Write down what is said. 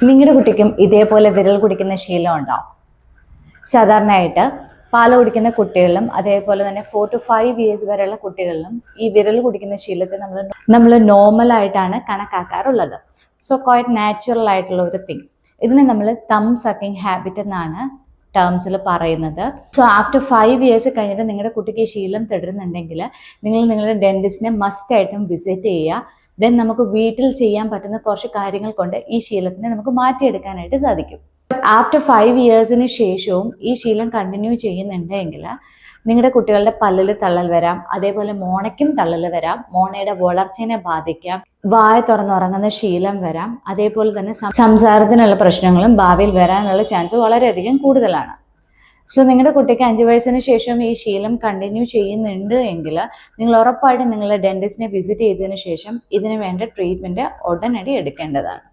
നിങ്ങളുടെ കുട്ടിക്കും ഇതേപോലെ വിരൽ കുടിക്കുന്ന ശീലം ഉണ്ടോ? സാധാരണയായിട്ട് പാല് കുടിക്കുന്ന കുട്ടികളിലും അതേപോലെ തന്നെ 4 to 5 ഇയേഴ്സ് വരെയുള്ള കുട്ടികളിലും ഈ വിരൽ കുടിക്കുന്ന ശീലത്തെ നമ്മൾ നോർമലായിട്ടാണ് കണക്കാക്കാറുള്ളത്. സോ ക്വൈറ്റ് നാച്ചുറൽ ആയിട്ടുള്ള ഒരു തിങ്. ഇതിനെ നമ്മൾ തം സക്കിങ് ഹാബിറ്റ് എന്നാണ് ടേംസിൽ പറയുന്നത്. സോ ആഫ്റ്റർ 5 ഇയേഴ്സ് കഴിഞ്ഞിട്ട് നിങ്ങളുടെ കുട്ടിക്ക് ഈ ശീലം തുടരുന്നുണ്ടെങ്കിൽ നിങ്ങൾ നിങ്ങളുടെ ഡെന്റിസ്റ്റിനെ മസ്റ്റായിട്ടും വിസിറ്റ് ചെയ്യുക. ദെൻ നമുക്ക് വീട്ടിൽ ചെയ്യാൻ പറ്റുന്ന കുറച്ച് കാര്യങ്ങൾ കൊണ്ട് ഈ ശീലത്തിനെ നമുക്ക് മാറ്റിയെടുക്കാനായിട്ട് സാധിക്കും. ആഫ്റ്റർ 5 ഇയേഴ്സിന് ശേഷവും ഈ ശീലം കണ്ടിന്യൂ ചെയ്യുന്നുണ്ടെങ്കിൽ നിങ്ങളുടെ കുട്ടികളുടെ പല്ലിൽ തള്ളൽ വരാം, അതേപോലെ മോണയ്ക്കും തള്ളൽ വരാം, മോണയുടെ വളർച്ചയെ ബാധിക്കാം, വായ തുറന്നുറങ്ങുന്ന ശീലം വരാം, അതേപോലെ തന്നെ സംസാരത്തിനുള്ള പ്രശ്നങ്ങളും ഭാവിയിൽ വരാനുള്ള ചാൻസ് വളരെയധികം കൂടുതലാണ്. സോ നിങ്ങളുടെ കുട്ടിക്ക് 5 വയസ്സിന് ശേഷം ഈ ശീലം കണ്ടിന്യൂ ചെയ്യുന്നുണ്ട് എങ്കിൽ നിങ്ങൾ ഉറപ്പായിട്ടും നിങ്ങളുടെ ഡെന്റിസ്റ്റിനെ വിസിറ്റ് ചെയ്തതിന് ശേഷം ഇതിന് വേണ്ട ട്രീറ്റ്മെൻറ്റ് ഉടനടി എടുക്കേണ്ടതാണ്.